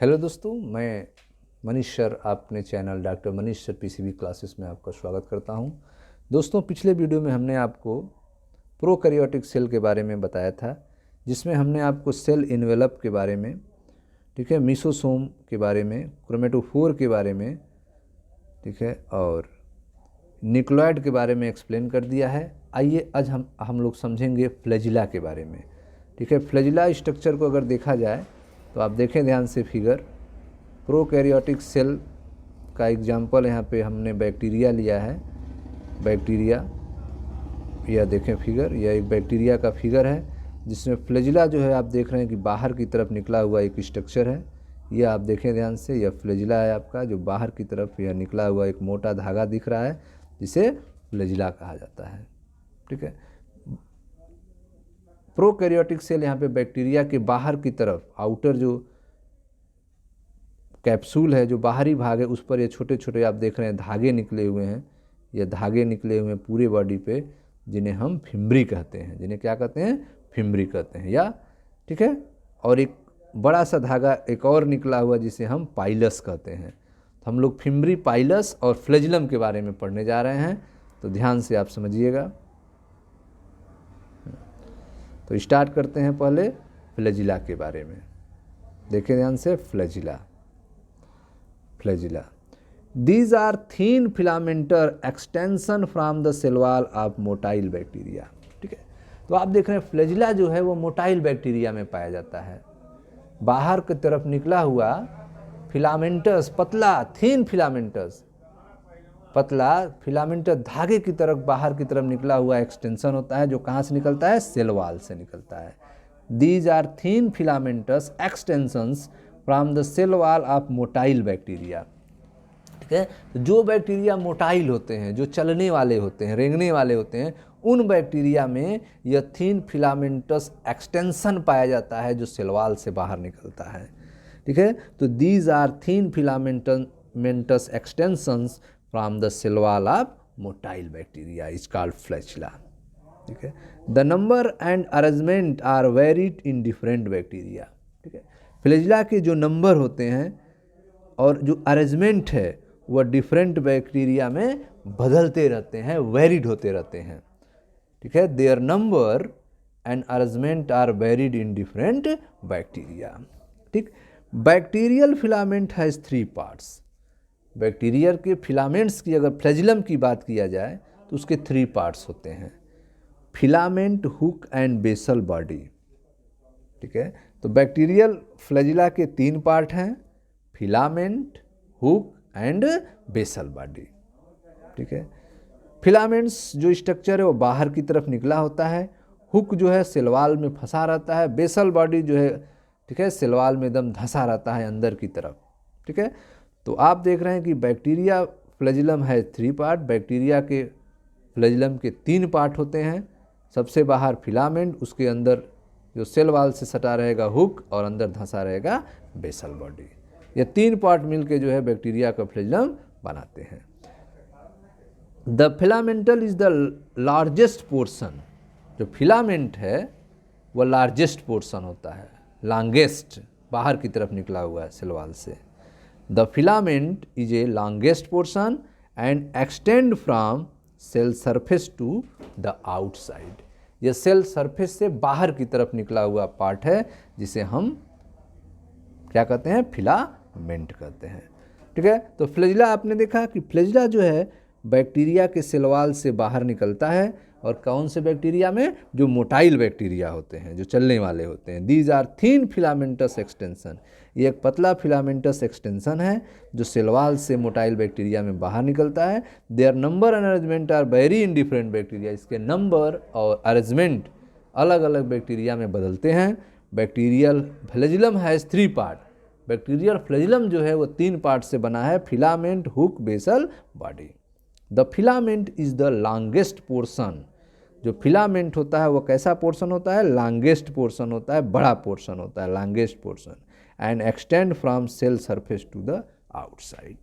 Hello दोस्तों, मैं Manish sir अपने channel doctor Manish sir PCB classes में आपका स्वागत करता हूं। दोस्तों, पिछले वीडियो में हमने आपको प्रोकैरियोटिक सेल के बारे में बताया था, जिसमें हमने आपको सेल इन्वेलप के बारे में, ठीक है, मीसोसोम के बारे में, क्रोमेटोफोर के बारे में, ठीक है, और न्यूक्लियोइड के बारे में एक्सप्लेन कर दिया है। आइए आज हम लोग समझेंगे फ्लैजिला के बारे में। ठीक है, फ्लैजिला स्ट्रक्चर को अगर देखा जाए तो आप देखें ध्यान से फिगर। प्रोकैरियोटिक सेल का एग्जाम्पल यहाँ पे हमने बैक्टीरिया लिया है। बैक्टीरिया, यह देखें फिगर, यह एक बैक्टीरिया का फिगर है जिसमें फ्लैजिला जो है आप देख रहे हैं कि बाहर की तरफ निकला हुआ एक स्ट्रक्चर है। यह आप देखें ध्यान से, यह फ्लैजिला है आपका, जो बाहर की तरफ यह निकला हुआ एक मोटा धागा दिख रहा है, जिसे फ्लैजिला कहा जाता है। ठीक है, प्रोकैरियोटिक सेल यहाँ पे बैक्टीरिया के बाहर की तरफ, आउटर जो कैप्सूल है, जो बाहरी भाग है, उस पर ये छोटे छोटे आप देख रहे हैं धागे निकले हुए हैं। ये धागे निकले हुए हैं पूरे बॉडी पे, जिन्हें हम फिम्ब्री कहते हैं। जिन्हें क्या कहते हैं? फिम्ब्री कहते हैं, या ठीक है। और एक बड़ा सा धागा एक और निकला हुआ जिसे हम पाइलस कहते हैं। तो हम लोग फिम्ब्री, पाइलस और फ्लैजिलम के बारे में पढ़ने जा रहे हैं, तो ध्यान से आप समझिएगा। तो स्टार्ट करते हैं पहले फ्लैजिला के बारे में। देखें ध्यान से, flagella. Flagella, these are thin filamentous extension from the cell wall of motile bacteria. ठीक है, तो आप देख रहे हैं फ्लैजिला जो है वो मोटाइल बैक्टीरिया में पाया जाता है। बाहर की तरफ निकला हुआ फिलामेंटस, पतला थीन फिलामेंटस, पतला फिलामेंटस धागे की तरफ बाहर की तरफ निकला हुआ एक्सटेंशन होता है, जो कहाँ से निकलता है? सेल वॉल से निकलता है। These are thin filamentous extensions from the cell wall of motile bacteria. ठीक है, जो बैक्टीरिया मोटाइल होते हैं, जो चलने वाले होते हैं, रेंगने वाले होते हैं, उन बैक्टीरिया में यह थीन फिलामेंटस एक्सटेंशन पाया जाता है, जो सेल वॉल से बाहर निकलता है। ठीक है, तो these are thin filamentous extensions from the cell wall of motile bacteria is called flagella. ठीक है, the number and arrangement are varied in different bacteria. ठीक है, फ्लैजिला के जो नंबर होते हैं और जो अरेंजमेंट है वह डिफरेंट बैक्टीरिया में बदलते रहते हैं, वेरिड होते रहते हैं। ठीक है, their number and arrangement are varied in different bacteria. ठीक, bacterial filament has 3 parts. Bacterial के फिलामेंट्स की अगर फ्लैजिलम की बात किया जाए तो उसके 3 पार्ट्स होते हैं, filament, hook and basal body. ठीक है, तो बैक्टीरियल फ्लैजिला के 3 पार्ट हैं, filament, hook and basal body. ठीक है, फिलामेंट्स जो स्ट्रक्चर है वो बाहर की तरफ निकला होता है, हुक जो है सेल वॉल में फंसा रहता है, बेसल बॉडी जो है, ठीक है, सेल वॉल में एकदम धंसा रहता है अंदर की तरफ। ठीक है, तो आप देख रहे हैं कि बैक्टीरिया फ्लैजिलम है 3 पार्ट। बैक्टीरिया के फ्लैजिलम के 3 पार्ट होते हैं। सबसे बाहर फिलामेंट, उसके अंदर जो सेल वॉल से सटा रहेगा हुक, और अंदर धंसा रहेगा बेसल बॉडी। ये 3 पार्ट मिलके जो है बैक्टीरिया का फ्लैजिलम बनाते हैं। The filamental is the largest portion. जो फिलामेंट है वह लार्जेस्ट पोर्शन होता है, लॉन्गेस्ट, बाहर की तरफ निकला हुआ है सेल वॉल से। The filament is a longest portion and extend from cell surface to the outside. यह सेल सरफेस से बाहर की तरफ निकला हुआ पार्ट है, जिसे हम क्या कहते हैं? फिलामेंट कहते हैं। ठीक है, तो फ्लैजिला आपने देखा कि फ्लैजिला जो है बैक्टीरिया के सेल वॉल से बाहर निकलता है, और कौन से बैक्टीरिया में? जो मोटाइल बैक्टीरिया होते हैं, जो चलने वाले होते हैं। These are thin filamentous extension. ये एक पतला फिलामेंटस एक्सटेंशन है जो सेल वॉल से मोटाइल बैक्टीरिया में बाहर निकलता है। Their number and arrangement are very in different bacteria. इसके नंबर और अरेंजमेंट अलग अलग बैक्टीरिया में बदलते हैं। Bacterial flagellum has 3 part. Bacterial flagellum जो है वो 3 पार्ट से बना है, filament, hook, basal body. The filament is the longest portion. जो फिलामेंट होता है वो कैसा पोर्शन होता है? लॉन्गेस्ट पोर्शन होता है, बड़ा पोर्शन होता है, longest portion, and extend from cell surface to the outside.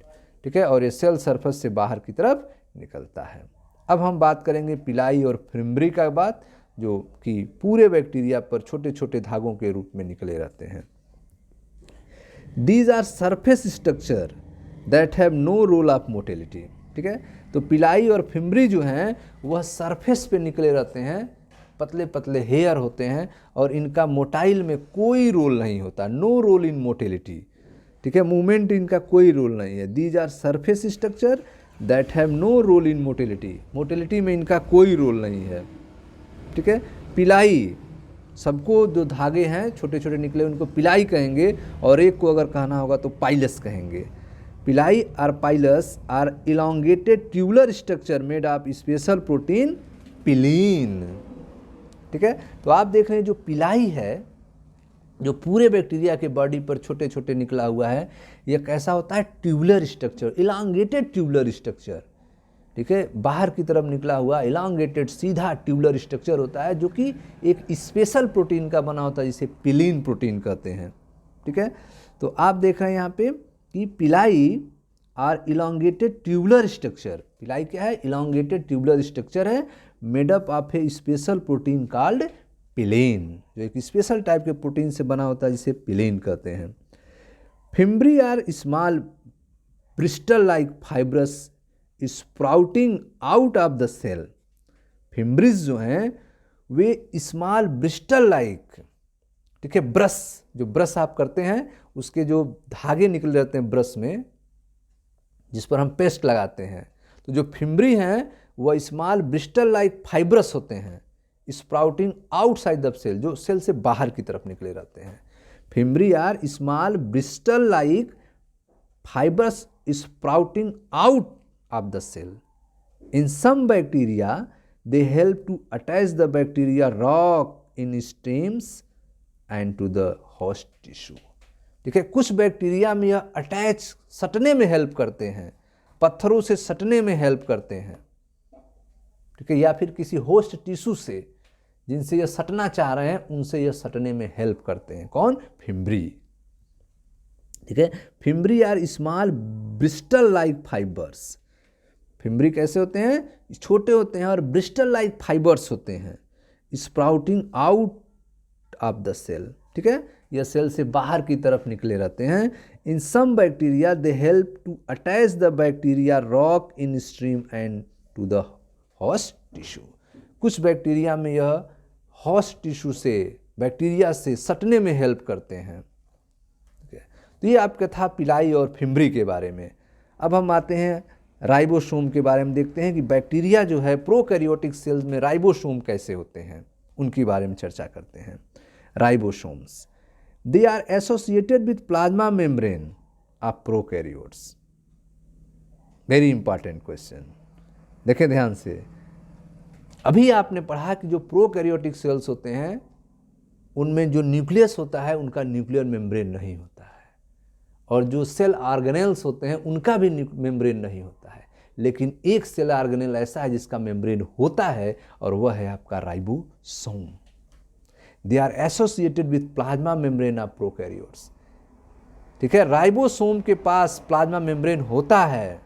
ठीक है, और ये सेल सरफेस से बाहर की तरफ निकलता है। अब हम बात करेंगे पिलाई और फिम्ब्री का बात, जो कि पूरे बैक्टीरिया पर छोटे छोटे धागों के रूप में निकले रहते हैं। These are surface structure that have no role of motility. ठीक है, तो पिलाई और फिम्बरी जो हैं वह सरफेस पे निकले रहते हैं, पतले पतले हेयर होते हैं और इनका मोटाइल में कोई रोल नहीं होता, नो रोल इन मोटिलिटी। ठीक है, मूवमेंट इनका कोई रोल नहीं है। These are surface structure that have no role in motility, motility में इनका कोई रोल नहीं है। ठीक है, पिलाई, सबको जो धागे हैं छोटे छोटे निकले उनको पिलाई कहेंगे, और एक को अगर कहना होगा तो पाइलस कहेंगे। पिलाई और pilus are elongated tubular structure made of special protein pilin. ठीक है, तो आप देख रहे हैं जो पिलाई है, जो पूरे बैक्टीरिया के बॉडी पर छोटे छोटे निकला हुआ है, यह कैसा होता है, tubular structure, elongated tubular structure. ठीक है, बाहर की तरफ निकला हुआ इलांगेटेड सीधा ट्यूबुलर स्ट्रक्चर होता है, जो कि एक स्पेशल प्रोटीन का बना होता है जिसे पिलीन प्रोटीन कहते हैं। ठीक है, तो आप देख रहे हैं यहाँ पे कि पिलाई आर इलांगेटेड ट्यूबुलर स्ट्रक्चर। पिलाई क्या है, इलांगेटेड ट्यूबुलर स्ट्रक्चर है, made up of A special protein called पिलीन, जो एक स्पेशल टाइप के प्रोटीन से बना होता है जिसे पिलीन कहते हैं। Fimbriae are small bristle like fibrous sprouting out of the cell. Fimbriae जो हैं वे स्मॉल ब्रिस्टल लाइक, ठीक है, ब्रश, जो ब्रश आप करते हैं उसके जो धागे निकल जाते हैं ब्रश में जिस पर हम पेस्ट लगाते हैं, तो जो फिम्बरी हैं वह स्मॉल ब्रिस्टल लाइक फाइब्रस होते हैं, स्प्राउटिंग आउटसाइड द सेल, जो सेल से बाहर की तरफ निकले रहते हैं। Fimbriae are small bristle like fibrous sprouting out of the cell. In some bacteria they help to attach the bacteria rock in stems and to the host tissue. ठीक है, कुछ बैक्टीरिया में यह अटैच, सटने में हेल्प करते हैं, पत्थरों से सटने में हेल्प करते हैं। ठीक है, या फिर किसी होस्ट टिश्यू से जिनसे यह सटना चाह रहे हैं उनसे यह सटने में हेल्प करते हैं। कौन, फिम्बरी। ठीक है, fimbriae are small bristle like fibers. Fimbriae कैसे होते हैं, छोटे होते हैं और ब्रिस्टल लाइक फाइबर्स होते हैं, sprouting out of the cell. ठीक है, यह सेल से बाहर की तरफ निकले रहते हैं। In some bacteria they help to attach the bacteria rock in stream and to the host tissue. कुछ बैक्टीरिया में यह होस्ट टिश्यू से, बैक्टीरिया से सटने में हेल्प करते हैं। तो ये आपका था पिलाई और फिम्बरी के बारे में। अब हम आते हैं राइबोसोम के बारे में, देखते हैं कि बैक्टीरिया जो है प्रोकैरियोटिक सेल्स में राइबोसोम कैसे होते हैं, उनके बारे में चर्चा करते हैं। Ribosomes, they are associated with plasma membrane of prokaryotes. Very important question, देखें ध्यान से। अभी आपने पढ़ा कि जो प्रोकैरियोटिक सेल्स होते हैं उनमें जो न्यूक्लियस होता है उनका न्यूक्लियर मेम्ब्रेन नहीं होता है, और जो सेल ऑर्गेनेल्स होते हैं उनका भी मेम्ब्रेन नहीं होता है। लेकिन एक सेल ऑर्गेनेल ऐसा है जिसका मेम्ब्रेन होता है और वह है आपका ribosome. They are associated with plasma membrane of prokaryotes. ठीक है, राइबोसोम के पास प्लाज्मा मेम्ब्रेन होता है।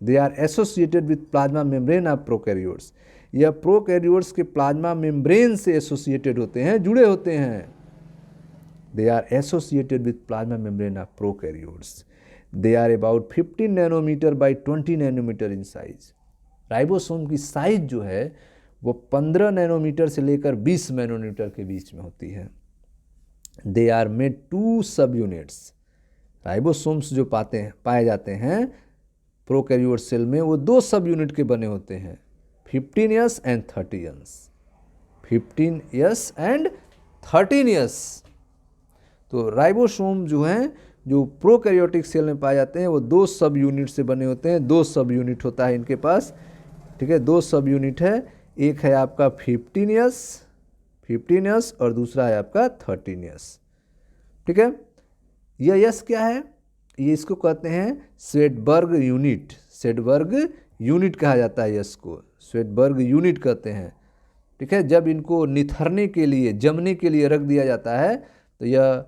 They are associated with plasma membrane of prokaryotes. यह प्रोकैरियोट्स के प्लाज्मा मेम्ब्रेन से एसोसिएटेड होते हैं, जुड़े होते हैं। They are associated with plasma membrane of prokaryotes. They are about 15 nanometer by 20 nanometer in size. Ribosome की साइज जो है वो 15 नैनोमीटर से लेकर 20 नैनोमीटर के बीच में होती है। They are made two subunits. Ribosomes जो पाए जाते हैं प्रोकैरियोट सेल में, वो 2 सब यूनिट के बने होते हैं, 15S and 30S। 15S and 13S। तो राइबोसोम जो हैं, जो प्रोकैरियोटिक सेल में पाए जाते हैं, वो 2 सब यूनिट से बने होते हैं। 2 सब यूनिट होता है इनके पास। ठीक है, 2 सब यूनिट है, एक है आपका 15S और दूसरा है आपका 13S। ठीक है, यह यस क्या है, ये इसको कहते हैं स्वेडबर्ग यूनिट। स्वेडबर्ग यूनिट कहा जाता है इसको, स्वेडबर्ग यूनिट कहते हैं। ठीक है, जब इनको निथरने के लिए, जमने के लिए रख दिया जाता है तो यह,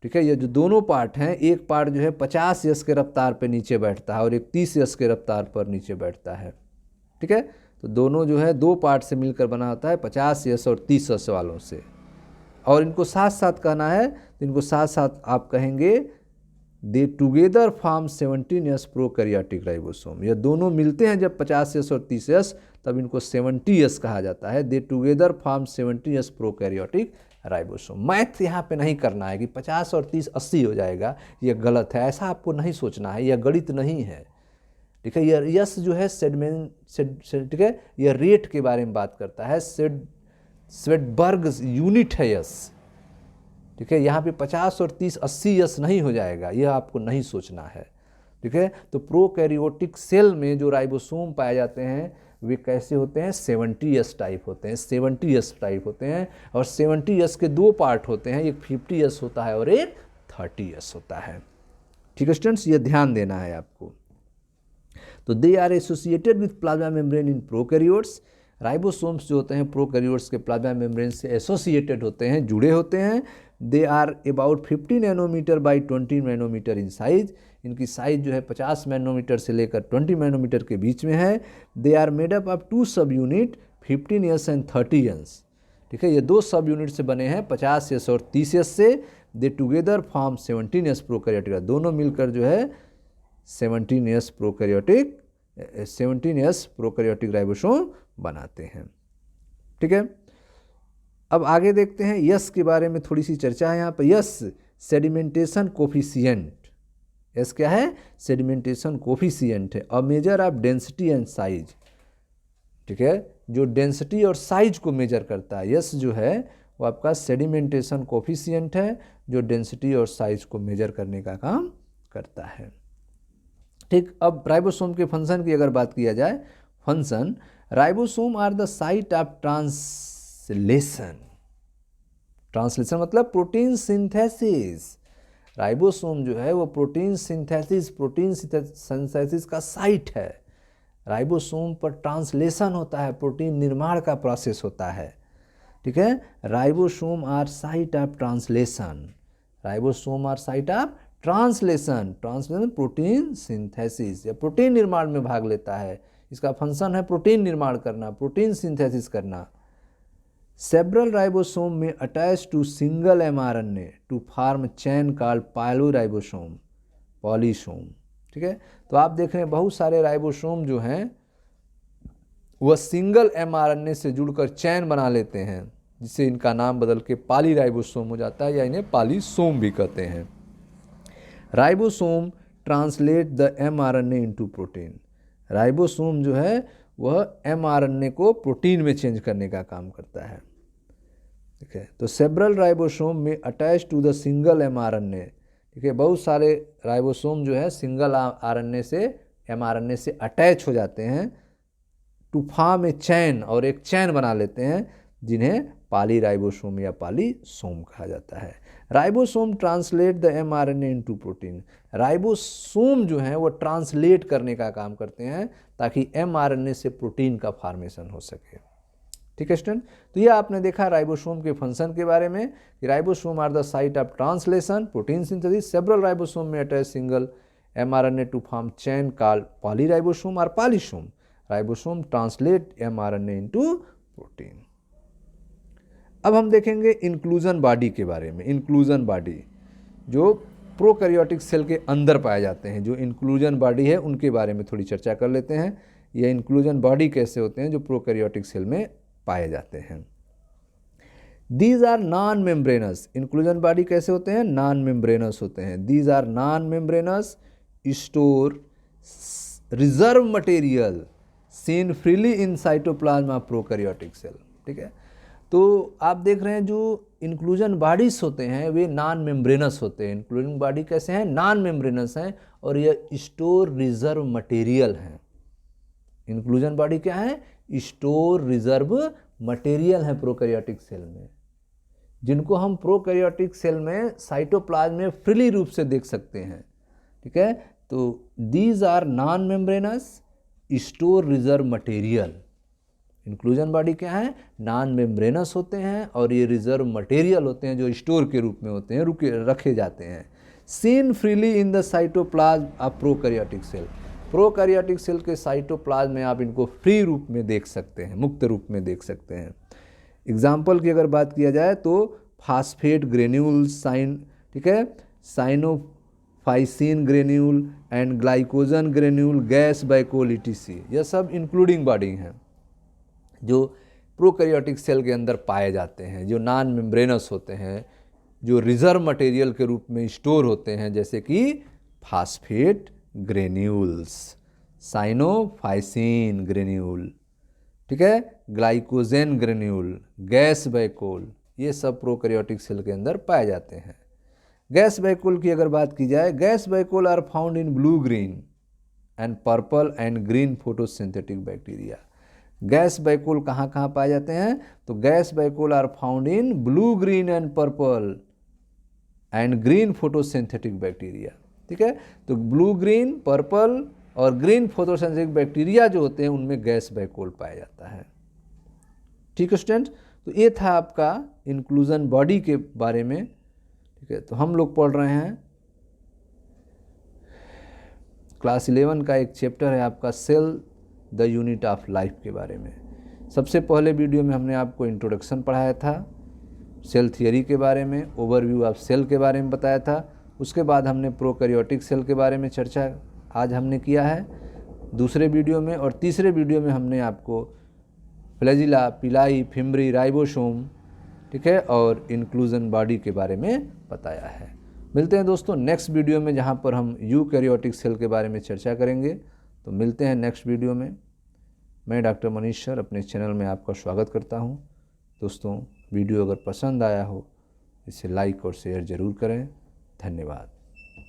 ठीक है, ये जो दोनों पार्ट हैं, एक पार्ट जो है 50 यस के रफ्तार पे नीचे बैठता है और एक 30 यस के रफ्तार पर नीचे बैठता है। ठीक है, तो दोनों जो है 2 पार्ट से मिलकर बना होता है, 50 यस और 30 यस वालों से। और इनको साथ साथ कहना है तो इनको साथ साथ आप कहेंगे दे together form 17S prokaryotic ribosome. ये दोनों मिलते हैं जब 50S और 30S, तब इनको 70S कहा जाता है। दे together form 70S prokaryotic ribosome. Math यहाँ पे नहीं करना है कि 50 और 30 80 हो जाएगा, ये गलत है, ऐसा आपको नहीं सोचना है, यह गणित नहीं है। ठीक है, यह यस जो है ठीक है, यह रेट के बारे में बात करता है, स्वेडबर्ग यूनिट है यस। ठीक है, यहाँ पे 50 और 30 80 यस नहीं हो जाएगा, यह आपको नहीं सोचना है। ठीक है, तो प्रोकैरियोटिक सेल में जो राइबोसोम पाए जाते हैं वे कैसे होते हैं, 70S टाइप होते हैं, 70S टाइप होते हैं। और 70S के दो पार्ट होते हैं, एक 50S होता है और एक 30S होता है। ठीक है स्टूडेंट्स, ये ध्यान देना है आपको। तो they are associated with plasma membrane in prokaryotes. Ribosomes जो होते हैं प्रोकैरियोट्स के प्लाज्मा मेम्ब्रेन से एसोसिएटेड होते हैं, जुड़े होते हैं। They are about 50 nanometre by 20 nanometre in size. इनकी साइज जो है 50 नैनोमीटर से लेकर 20 नैनोमीटर के बीच में है। They are made up of 2 सब यूनिट 15S एंड 30S। ठीक है, ये 2 सब यूनिट से बने हैं, 50S और 30S से। दे टुगेदर फॉर्म 17S प्रोकैरियोटिक, दोनों मिलकर जो है 17S प्रोकैरियोटिक राइबोसोम बनाते हैं। ठीक है, अब आगे देखते हैं यस के बारे में थोड़ी सी चर्चा है यहाँ पर। Yes sedimentation coefficient. यस क्या है, सेडिमेंटेशन कोफिशिएंट है। A measure of density and size. ठीक है, जो डेंसिटी और साइज को मेजर करता है, यस जो है वो आपका सेडिमेंटेशन कोफिशिएंट है, जो डेंसिटी और साइज को मेजर करने का काम करता है। ठीक, अब राइबोसोम के फंक्शन की अगर बात किया जाए, function, ribosome are the site of translation. Translation मतलब प्रोटीन सिंथेसिस। राइबोसोम जो है वो प्रोटीन सिंथेसिस का साइट है। राइबोसोम पर ट्रांसलेशन होता है, प्रोटीन निर्माण का प्रोसेस होता है। ठीक है, ribosome are site of translation. Ribosome are site of translation. Translation protein synthesis या प्रोटीन निर्माण में भाग लेता है। इसका फंक्शन है प्रोटीन निर्माण करना, प्रोटीन सिंथेसिस करना। सेवरल राइबोसोम में attach to single mRNA to form chain called polyribosome, polysome. ठीक है, तो आप देख रहे हैं बहुत सारे राइबोसोम जो हैं वह सिंगल mRNA से जुड़कर चैन बना लेते हैं, जिससे इनका नाम बदल के पॉलीराइबोसोम हो जाता है, या इन्हें पॉलीसोम भी कहते हैं। Ribosome translate the mRNA into protein. Ribosome जो है वह mRNA को प्रोटीन में चेंज करने का काम करता है। ठीक है, तो सेवरल राइबोसोम में attach to the single mRNA। ठीक है, बहुत सारे राइबोसोम जो है सिंगल mRNA से अटैच हो जाते हैं, टू फॉर्म ए चैन, और एक चैन बना लेते हैं, जिन्हें पॉलीराइबोसोम या पॉलीसोम कहा जाता है। Ribosome translate the mRNA into protein. Ribosome जो है वो ट्रांसलेट करने का काम करते हैं ताकि mRNA से प्रोटीन का फॉर्मेशन हो सके। ठीक है स्टूडेंट, तो ये आपने देखा राइबोसोम के फंक्शन के बारे में कि ribosome are the site of translation, protein synthesis. Several ribosome में attach single mRNA to form chain called polyribosome और polysome. Ribosome translate mRNA into protein. अब हम देखेंगे इंक्लूजन बॉडी के बारे में। इंक्लूजन बॉडी जो प्रोकैरियोटिक सेल के अंदर पाए जाते हैं, जो इंक्लूजन बॉडी है उनके बारे में थोड़ी चर्चा कर लेते हैं। ये इंक्लूजन बॉडी कैसे होते हैं जो प्रोकैरियोटिक सेल में पाए जाते हैं। These are non membranous. Inclusion body कैसे होते हैं, नॉन मेम्ब्रेनस होते हैं। These are non membranous, store reserve material seen freely in cytoplasm of prokaryotic cell. ठीक है, तो आप देख रहे हैं जो इंक्लूजन बॉडीज होते हैं वे नॉन मेम्ब्रेनस होते हैं। इंक्लूजन बॉडी कैसे हैं, नॉन मेम्ब्रेनस हैं, और ये स्टोर रिजर्व मटेरियल हैं। इंक्लूजन बॉडी क्या है, स्टोर रिजर्व मटेरियल है प्रोकैरियोटिक सेल में, जिनको हम प्रोकैरियोटिक सेल में साइटोप्लाज्म में फ्रीली रूप से देख सकते हैं। ठीक है, तो these are non membranous store reserve material. Inclusion body क्या है, नॉन मेम्ब्रेनस होते हैं, और ये रिजर्व मटेरियल होते हैं जो स्टोर के रूप में होते हैं, रखे जाते हैं। Seen freely in the cytoplasm of prokaryotic cell. Prokaryotic cell के साइटोप्लाज्म में आप इनको फ्री रूप में देख सकते हैं, मुक्त रूप में देख सकते हैं। एग्जाम्पल की अगर बात किया जाए तो फास्फेट ग्रेन्यूल ठीक है, फाइसिन granule and glycogen granule, gas vacuole ETC, यह सब इंक्लूडिंग बॉडी हैं जो प्रोकैरियोटिक सेल के अंदर पाए जाते हैं, जो नॉन मेम्ब्रेनस होते हैं, जो रिजर्व मटेरियल के रूप में स्टोर होते हैं, जैसे कि फास्फेट ग्रेन्यूल्स, साइनोफाइसिन ग्रेन्यूल, ठीक है, ग्लाइकोजेन ग्रेन्यूल, गैस बैकोल, ये सब प्रोकैरियोटिक सेल के अंदर पाए जाते हैं। गैस बैकोल की अगर बात की जाए, gas vacuole are found in blue green and purple and green photosynthetic bacteria. Gas vacuole कहाँ कहाँ पाए जाते हैं? तो gas vacuole are found in blue green and purple and green photosynthetic bacteria, ठीक है। तो ब्लू ग्रीन, पर्पल और ग्रीन फोटोसिंथेटिक बैक्टीरिया जो होते हैं उनमें गैस बैकोल पाया जाता है। ठीक है स्टूडेंट, तो ये था आपका इंक्लूजन बॉडी के बारे में, ठीक है। तो हम लोग पढ़ रहे हैं क्लास 11 का एक चैप्टर है आपका cell the unit of life के बारे में। सबसे पहले वीडियो में हमने आपको इंट्रोडक्शन पढ़ाया था, सेल थियरी के बारे में, ओवरव्यू ऑफ सेल के बारे में बताया था। उसके बाद हमने प्रोकैरियोटिक सेल के बारे में चर्चा आज हमने किया है दूसरे वीडियो में, और तीसरे वीडियो में हमने आपको फ्लैजिला, पिलाई, फिम्बरी, राइबोसोम, ठीक है, और इंक्लूजन बॉडी के बारे में बताया है। मिलते हैं दोस्तों नेक्स्ट वीडियो में, जहाँ पर हम यूकैरियोटिक सेल के बारे में चर्चा करेंगे। तो मिलते हैं नेक्स्ट वीडियो में। मैं डॉक्टर मनीष सर अपने चैनल में आपका स्वागत करता हूं। दोस्तों वीडियो अगर पसंद आया हो इसे लाइक और शेयर ज़रूर करें। धन्यवाद।